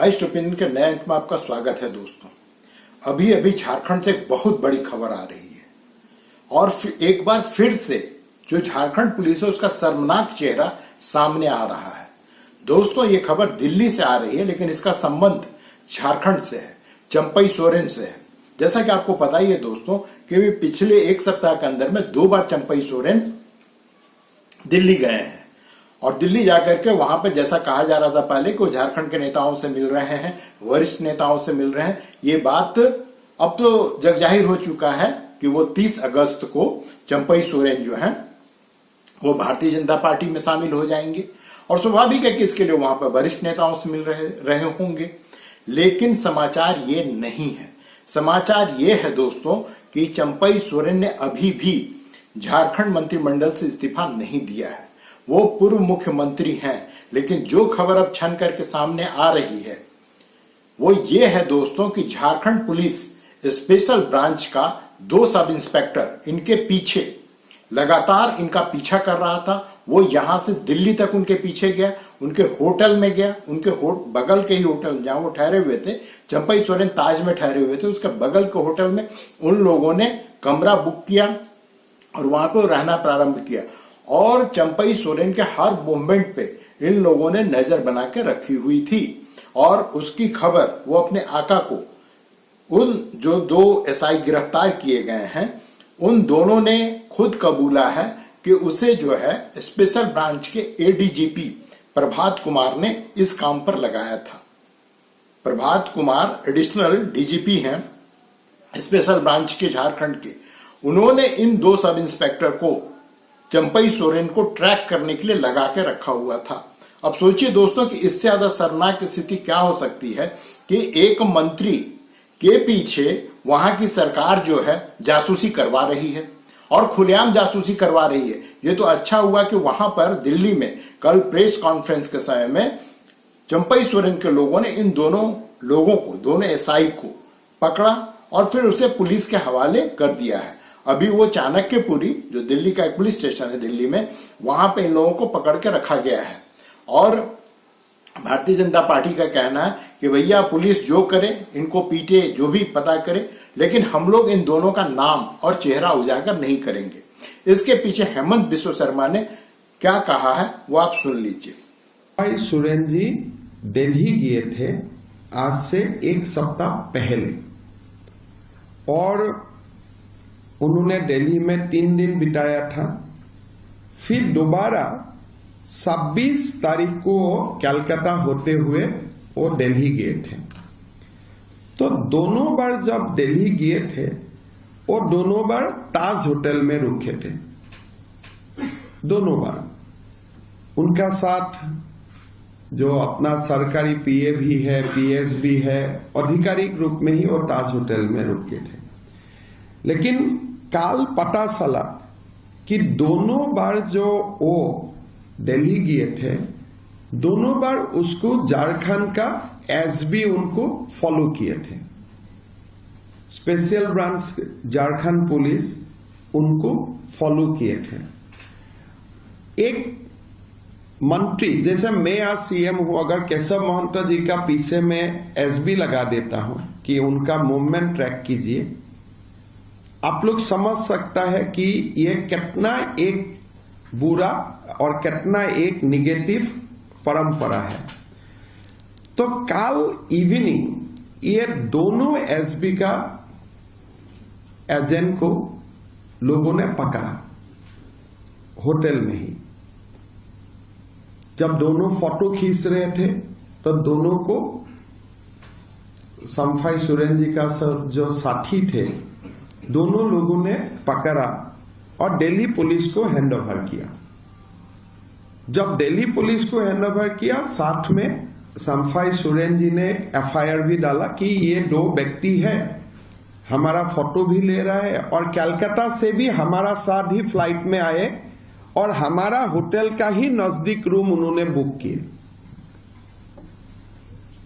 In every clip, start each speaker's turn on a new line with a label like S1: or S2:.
S1: Heist opinion के नए अंक में आपका स्वागत है दोस्तों। अभी अभी झारखंड से एक बहुत बड़ी खबर आ रही है और एक बार फिर से जो झारखंड पुलिस है उसका शर्मनाक चेहरा सामने आ रहा है। दोस्तों ये खबर दिल्ली से आ रही है लेकिन इसका संबंध झारखंड से है, चंपई सोरेन से है। जैसा कि आपको पता ही है दोस्तों कि वे पिछले एक सप्ताह के अंदर में 2 बार चंपई सोरेन दिल्ली गए हैं और दिल्ली जाकर के वहां पे जैसा कहा जा रहा था पहले कि वो झारखंड के नेताओं से मिल रहे हैं, वरिष्ठ नेताओं से मिल रहे हैं। ये बात अब तो जग जाहिर हो चुका है कि वो 30 अगस्त को चंपई सोरेन जो हैं वो भारतीय जनता पार्टी में शामिल हो जाएंगे और स्वाभाविक है कि इसके लिए वहां पर वरिष्ठ नेताओं से मिल रहे होंगे। लेकिन समाचार ये नहीं है। समाचार ये है दोस्तों कि चंपई सोरेन ने अभी भी झारखंड मंत्रिमंडल से इस्तीफा नहीं दिया है। वो पूर्व मुख्यमंत्री हैं, लेकिन जो खबर अब छन करके सामने आ रही है वो ये है दोस्तों कि झारखंड पुलिस स्पेशल ब्रांच का 2 सब इंस्पेक्टर इनके पीछे लगातार इनका पीछा कर रहा था। वो यहां से दिल्ली तक उनके पीछे गया, उनके होटल में गया, उनके बगल के ही होटल जहां वो ठहरे हुए थे, चंपई सोरेन ताज में ठहरे हुए थे, उसके बगल के होटल में उन लोगों ने कमरा बुक किया और वहां पे रहना प्रारंभ किया और चंपई सोरेन के हर मूवमेंट पे इन लोगों ने नजर बना के रखी हुई थी और उसकी खबर वो अपने आका को, उन जो 2 एसआई गिरफ्तार किए गए हैं उन दोनों ने खुद कबूला है कि उसे जो है स्पेशल ब्रांच के एडीजीपी प्रभात कुमार ने इस काम पर लगाया था। प्रभात कुमार एडिशनल डीजीपी हैं स्पेशल ब्रांच के झारखंड के। उन्होंने इन 2 सब इंस्पेक्टर को चंपई सोरेन को ट्रैक करने के लिए लगा के रखा हुआ था। अब सोचिए दोस्तों कि इससे ज्यादा शर्मनाक स्थिति क्या हो सकती है कि एक मंत्री के पीछे वहां की सरकार जो है जासूसी करवा रही है और खुलेआम जासूसी करवा रही है। ये तो अच्छा हुआ कि वहां पर दिल्ली में कल प्रेस कॉन्फ्रेंस के समय में चंपई सोरेन के लोगों ने इन दोनों लोगों को, दोनों एसआई को पकड़ा और फिर उसे पुलिस के हवाले कर दिया है। अभी वो चाणक्यपुरी जो दिल्ली का एक पुलिस स्टेशन है दिल्ली में, वहां पे इन लोगों को पकड़ के रखा गया है और भारतीय जनता पार्टी का कहना है कि भैया पुलिस जो करे, इनको पीटे, जो भी पता करे, लेकिन हम लोग इन दोनों का नाम और चेहरा उजागर नहीं करेंगे। इसके पीछे हेमंत बिश्व शर्मा ने क्या कहा है वो आप सुन लीजिए।
S2: भाई सोरेन जी दिल्ली गए थे आज से 1 सप्ताह पहले और उन्होंने दिल्ली में 3 दिन बिताया था। फिर दोबारा 26 तारीख को कलकत्ता होते हुए वो दिल्ली गए थे। तो दोनों बार जब दिल्ली गए थे वो दोनों बार ताज होटल में रुके थे। दोनों बार उनका साथ जो अपना सरकारी पीए भी है, पीएस भी है, आधिकारिक रूप में ही वो ताज होटल में रुके थे। लेकिन काल पता चला कि दोनों बार जो वो दिल्ली गए थे दोनों बार उसको झारखंड का एसबी उनको फॉलो किए थे। स्पेशल ब्रांच झारखंड पुलिस उनको फॉलो किए थे। एक मंत्री जैसे मैं आज सीएम हूं, अगर केशव महंता जी का पीछे में एसबी लगा देता हूं कि उनका मूवमेंट ट्रैक कीजिए, आप लोग समझ सकता है कि ये कितना एक बुरा और कितना एक निगेटिव परंपरा है। तो कल इवनिंग ये दोनों एसबी का एजेंट को लोगों ने पकड़ा होटल में ही। जब दोनों फोटो खींच रहे थे तो दोनों को चंपई सोरेन जी का जो साथी थे दोनों लोगों ने पकड़ा और दिल्ली पुलिस को हैंडओवर किया। जब दिल्ली पुलिस को हैंडओवर किया साथ में चंपई सोरेन जी ने एफआईआर भी डाला कि ये 2 व्यक्ति है, हमारा फोटो भी ले रहा है और कलकत्ता से भी हमारा साथ ही फ्लाइट में आए और हमारा होटल का ही नजदीक रूम उन्होंने बुक किए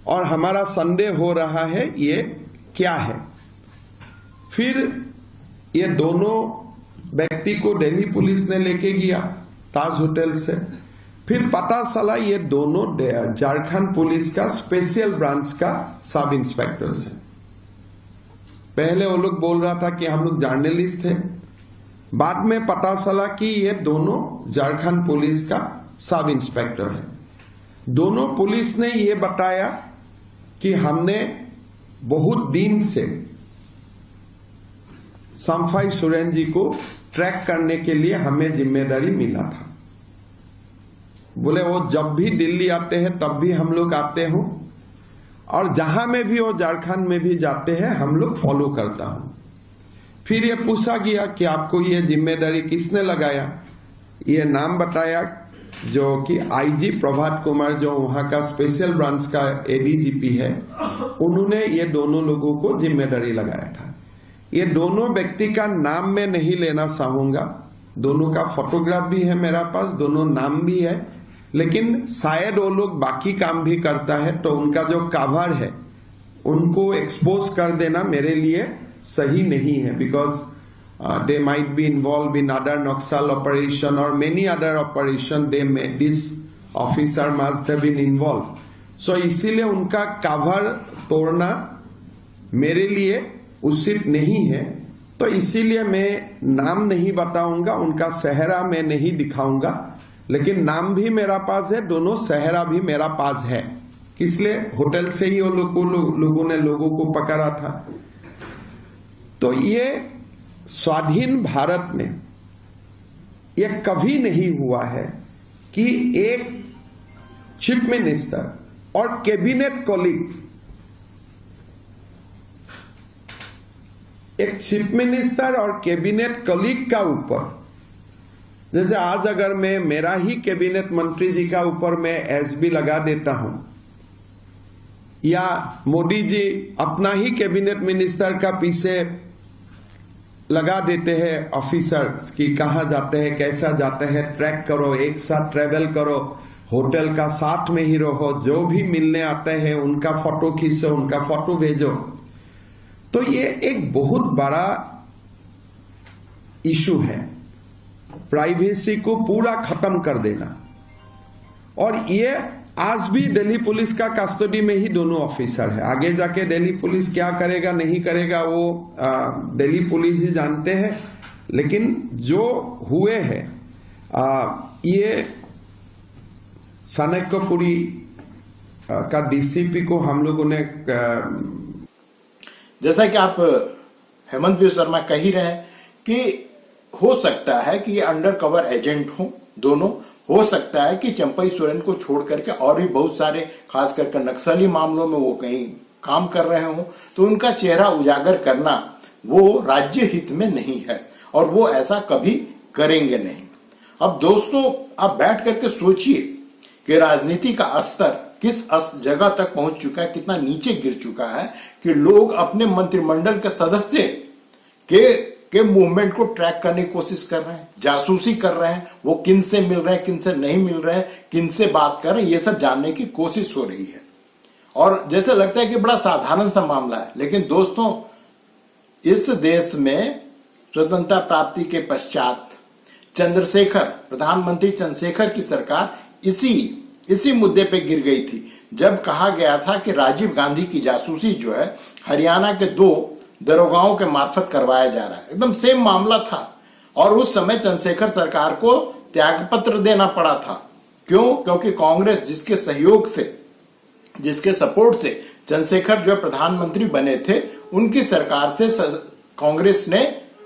S2: और हमारा संदेह हो रहा है ये क्या है। फिर ये दोनों व्यक्ति को दिल्ली पुलिस ने लेके गया ताज होटल से। फिर पता चला ये दोनों झारखंड पुलिस का स्पेशल ब्रांच का सब इंस्पेक्टर्स है। पहले वो लोग बोल रहा था कि हम लोग जर्नलिस्ट थे, बाद में पता चला कि ये दोनों झारखंड पुलिस का सब इंस्पेक्टर है। दोनों पुलिस ने ये बताया कि हमने बहुत दिन से संफाई सोरेन जी को ट्रैक करने के लिए हमें जिम्मेदारी मिला था। बोले वो जब भी दिल्ली आते हैं तब भी हम लोग आते हो, और जहां में भी वो झारखंड में भी जाते हैं हम लोग फॉलो करता हूं। फिर ये पूछा गया कि आपको ये जिम्मेदारी किसने लगाया। ये नाम बताया जो कि आईजी प्रभात कुमार, जो वहां का स्पेशल ब्रांच का एडीजीपी है, उन्होंने ये दोनों लोगों को जिम्मेदारी लगाया था। ये दोनों व्यक्ति का नाम मैं नहीं लेना चाहूंगा, दोनों का फोटोग्राफ भी है मेरा पास, दोनों नाम भी है, लेकिन शायद वो लोग बाकी काम भी करता है तो उनका जो कवर है उनको एक्सपोज कर देना मेरे लिए सही नहीं है, because they might be involved in other Naxal operation or many other operation this officer must have been involved. So इसीलिए उनका कवर तोड़ना मेरे लिए उचित नहीं है, तो इसीलिए मैं नाम नहीं बताऊंगा, उनका सेहरा मैं नहीं दिखाऊंगा, लेकिन नाम भी मेरा पास है, दोनों सेहरा भी मेरा पास है। इसलिए होटल से ही वो लोगों ने लोगों को पकड़ा था। तो ये स्वाधीन भारत में यह कभी नहीं हुआ है कि एक चीफ मिनिस्टर और कैबिनेट कॉलीग, एक चीफ मिनिस्टर और कैबिनेट कॉलीग का ऊपर, जैसे आज अगर मैं मेरा ही कैबिनेट मंत्री जी का ऊपर मैं एसबी लगा देता हूं, या मोदी जी अपना ही कैबिनेट मिनिस्टर का पीछे लगा देते हैं ऑफिसर्स कि कहां जाते हैं, कैसा जाते हैं, ट्रैक करो, एक साथ ट्रेवल करो, होटल का साथ में ही रहो, जो भी मिलने आते हैं उनका फोटो खींचो, उनका फोटो भेजो। तो ये एक बहुत बड़ा इशू है, प्राइवेसी को पूरा खत्म कर देना। और ये आज भी दिल्ली पुलिस का कस्टडी में ही दोनों ऑफिसर है। आगे जाके दिल्ली पुलिस क्या करेगा नहीं करेगा वो दिल्ली पुलिस ही जानते हैं, लेकिन जो हुए हैं ये चाणक्यपुरी का डीसीपी को हम लोगों ने
S1: जैसा कि आप हेमंत बिस्वा शर्मा कह ही रहे हैं कि हो सकता है कि ये अंडर कवर एजेंट हो दोनों, हो सकता है कि चंपई सोरेन को छोड़ करके और भी बहुत सारे खास करके नक्सली मामलों में वो कहीं काम कर रहे हो, तो उनका चेहरा उजागर करना वो राज्य हित में नहीं है और वो ऐसा कभी करेंगे नहीं। अब दोस्तों आप बैठ करके सोचिए कि राजनीति का स्तर किस जगह तक पहुंच चुका है, कितना नीचे गिर चुका है कि लोग अपने मंत्रिमंडल के सदस्य के मूवमेंट को ट्रैक करने की कोशिश कर रहे हैं, जासूसी कर रहे हैं, वो किन से मिल रहे हैं, किन से नहीं मिल रहे हैं, किन से बात कर रहे हैं, ये सब जानने की कोशिश हो रही है। और जैसे लगता है कि बड़ा साधारण सा मामला है, लेकिन दोस्तों इस देश में स्वतंत्रता प्राप्ति के पश्चात चंद्रशेखर, प्रधानमंत्री चंद्रशेखर की सरकार इसी मुद्दे पे गिर गई थी, जब कहा गया था कि राजीव गांधी की जासूसी जो है हरियाणा के 2 दरोगाओं के मार्फत करवाया जा रहा है। एकदम सेम मामला था और उस समय चंद्रशेखर सरकार को त्यागपत्र देना पड़ा था। क्यों? क्योंकि कांग्रेस जिसके सहयोग से, जिसके सपोर्ट से चंद्रशेखर जो प्रधानमंत्री बने थे, उनकी सरकार से कांग्रेस ने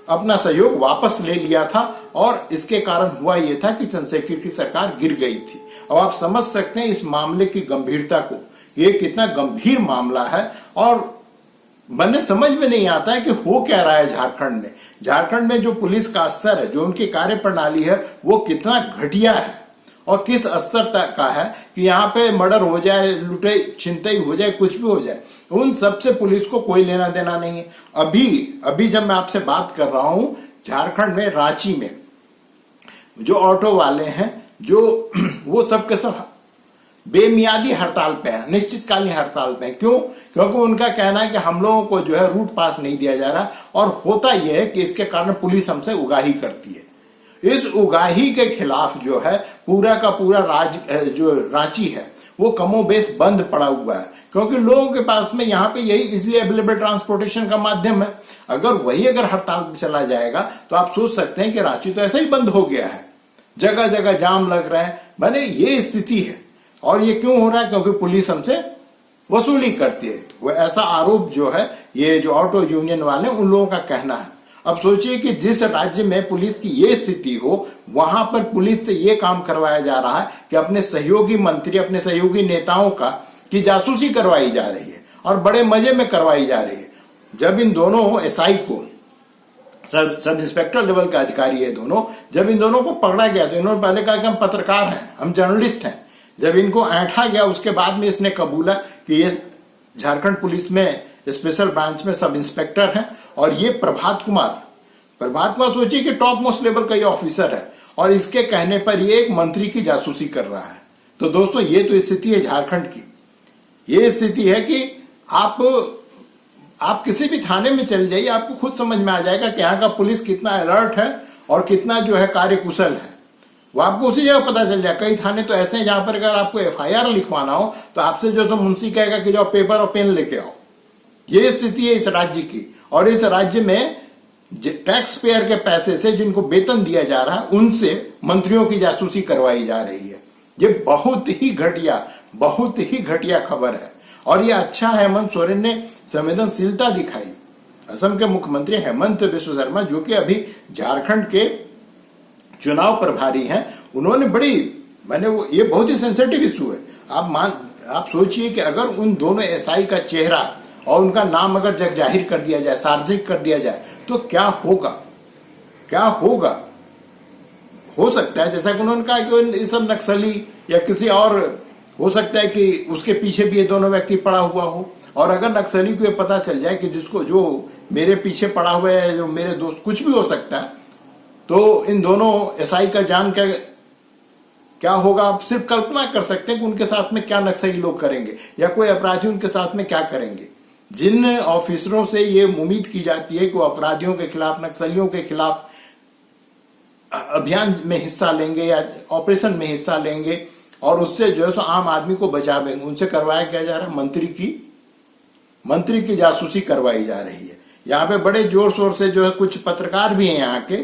S1: अपना सहयोग वापस ले लिया था और इसके कारण हुआ यह था कि चंद्रशेखर की सरकार गिर गई थी। अब आप समझ सकते हैं इस मामले की गंभीरता को, ये कितना गंभीर मामला है और मैंने समझ में नहीं आता है कि हो क्या रहा है झारखंड में। झारखंड में जो पुलिस का स्तर है, जो उनकी कार्य प्रणाली है, वो कितना घटिया है और किस स्तर तक का है कि यहाँ पे मर्डर हो जाए, लुटे छिनतई हो जाए, कुछ भी हो जाए, उन सबसे पुलिस को कोई लेना देना नहीं है। अभी जब मैं आपसे बात कर रहा हूं, झारखंड में रांची में जो ऑटो वाले हैं, जो वो सब के सब बेमियादी हड़ताल पे है, निश्चितकालीन हड़ताल पे है। क्यों? क्योंकि उनका कहना है कि हम लोगों को जो है रूट पास नहीं दिया जा रहा और होता यह है कि इसके कारण पुलिस हमसे उगाही करती है। इस उगाही के खिलाफ जो है पूरा का पूरा जो रांची है वो कमोबेश बंद पड़ा हुआ है, क्योंकि लोगों के पास में यहाँ पे यही इसलिए अवेलेबल ट्रांसपोर्टेशन का माध्यम है। अगर हड़ताल पे चला जाएगा तो आप सोच सकते हैं कि रांची तो ऐसा ही बंद हो गया है, जगह जगह जाम लग रहे हैं। मैंने ये स्थिति है, और ये क्यों हो रहा है? क्योंकि पुलिस हमसे वसूली करती है। वो ऐसा आरोप जो है ये जो ऑटो यूनियन वाले उन लोगों का कहना है। अब सोचिए कि जिस राज्य में पुलिस की ये स्थिति हो, वहां पर पुलिस से ये काम करवाया जा रहा है कि अपने सहयोगी मंत्री, अपने सहयोगी नेताओं की जासूसी करवाई जा रही है, और बड़े मजे में करवाई जा रही है। जब इन दोनों एसआई को, सब इंस्पेक्टर लेवल के अधिकारी है दोनों, जब इन दोनों को पकड़ा गया तो इन्होंने पहले कहा कि हम पत्रकार हैं, हम जर्नलिस्ट हैं। जब इनको ऐंठा गया उसके बाद में इसने कबूला कि ये झारखंड पुलिस में स्पेशल ब्रांच में सब इंस्पेक्टर हैं, और ये प्रभात कुमार सोचिए कि टॉप मोस्ट लेवल का ये ऑफिसर है, और इसके कहने पर ये एक मंत्री की जासूसी कर रहा है। तो दोस्तों ये तो स्थिति है झारखंड की। ये स्थिति है कि आप किसी भी थाने में चले जाइए, आपको खुद समझ में आ जाएगा कि यहाँ का पुलिस कितना अलर्ट है और कितना जो है कार्यकुशल है। वो आपको उसी जगह पता चल जाए। कई थाने तो ऐसे हैं जहां पर अगर आपको एफआईआर लिखवाना हो तो आपसे जो सो मुंशी कहेगा कि जाओ पेपर और पेन लेके आओ। ये स्थिति है इस राज्य की, और इस राज्य में टैक्स पेयर के पैसे से जिनको वेतन दिया जा रहा है उनसे मंत्रियों की जासूसी करवाई जा रही है। ये बहुत ही घटिया खबर है। और ये अच्छा हेमंत सोरेन ने संवेदनशीलता दिखाई। असम के मुख्यमंत्री हेमंत बिश्व शर्मा, जो कि अभी झारखंड के चुनाव प्रभारी हैं, उन्होंने ये बहुत ही सेंसिटिव इशू है। आप सोचिए कि अगर उन दोनों एसआई का चेहरा और उनका नाम अगर जग जाहिर कर दिया जाए, सार्वजनिक कर दिया जाए, तो क्या होगा। हो सकता है जैसा कि उन्होंने कहा कि ये सब नक्सली या किसी और, हो सकता है कि उसके पीछे भी ये दोनों व्यक्ति पड़ा हुआ हो। और अगर नक्सली को ये पता चल जाए कि जो मेरे पीछे पड़ा हुआ है, जो मेरे दोस्त, कुछ भी हो सकता है, तो इन दोनों एसआई का जान क्या होगा। आप सिर्फ कल्पना कर सकते हैं कि उनके साथ में क्या नक्सली लोग करेंगे, या कोई अपराधी उनके साथ में क्या करेंगे। जिन ऑफिसरों से ये उम्मीद की जाती है कि वो अपराधियों के खिलाफ, नक्सलियों के खिलाफ अभियान में हिस्सा लेंगे या ऑपरेशन में हिस्सा लेंगे और उससे जो है सो आम आदमी को बचावेंगे, उनसे करवाया क्या जा रहा है? मंत्री की जासूसी करवाई जा रही है। यहाँ पे बड़े जोर शोर से जो है, कुछ पत्रकार भी हैं यहाँ के,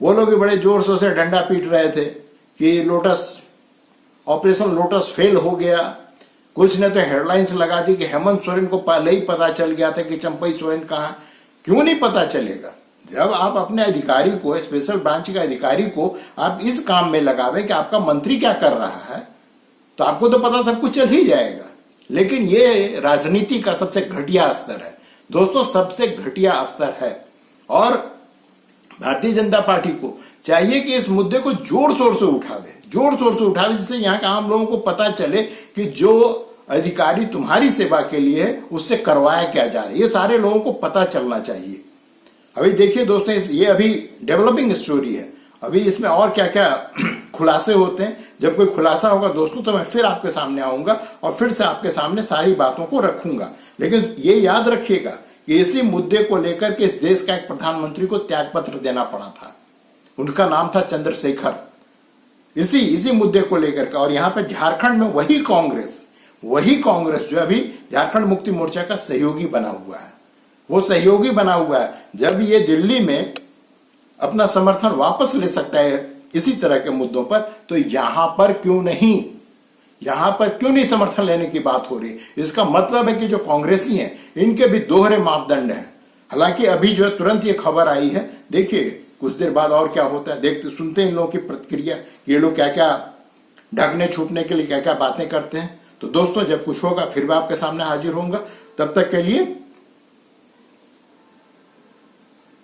S1: वो लोग भी बड़े जोर शोर से डंडा पीट रहे थे कि ऑपरेशन लोटस फेल हो गया। कुछ ने तो हेडलाइंस लगा दी कि हेमंत सोरेन को पहले ही पता चल गया था कि चंपई सोरेन कहाँ। क्यों नहीं पता चलेगा? जब आप अपने अधिकारी को, स्पेशल ब्रांच के अधिकारी को आप इस काम में लगावे कि आपका मंत्री क्या कर रहा है, तो आपको तो पता सब कुछ चल ही जाएगा। लेकिन ये राजनीति का सबसे घटिया स्तर है दोस्तों, सबसे घटिया स्तर है। और भारतीय जनता पार्टी को चाहिए कि इस मुद्दे को जोर शोर से उठावे, जिससे यहाँ के आम लोगों को पता चले कि जो अधिकारी तुम्हारी सेवा के लिए है उससे करवाया क्या जा रहा है। ये सारे लोगों को पता चलना चाहिए। अभी देखिए दोस्तों, ये अभी डेवलपिंग स्टोरी है, अभी इसमें और क्या क्या खुलासे होते हैं। जब कोई खुलासा होगा दोस्तों तो मैं फिर आपके सामने आऊंगा और फिर से आपके सामने सारी बातों को रखूंगा। लेकिन ये याद रखिएगा कि इसी मुद्दे को लेकर के इस देश का एक प्रधानमंत्री को त्यागपत्र देना पड़ा था। उनका नाम था चंद्रशेखर। इसी मुद्दे को लेकर के, और यहाँ पे झारखंड में वही कांग्रेस जो अभी झारखंड मुक्ति मोर्चा का सहयोगी बना हुआ है, वो सहयोगी बना हुआ है। जब ये दिल्ली में अपना समर्थन वापस ले सकता है इसी तरह के मुद्दों पर, तो यहां पर क्यों नहीं समर्थन लेने की बात हो रही। इसका मतलब है कि जो कांग्रेसी हैं इनके भी दोहरे मापदंड हैं। हालांकि अभी जो है तुरंत ये खबर आई है, देखिए कुछ देर बाद और क्या होता है, देखते सुनते हैं इन लोगों की प्रतिक्रिया, ये लोग क्या क्या ढकने छुपने के लिए क्या क्या बातें करते हैं। तो दोस्तों जब कुछ होगा फिर मैं आपके सामने हाजिर होऊंगा। तब तक के लिए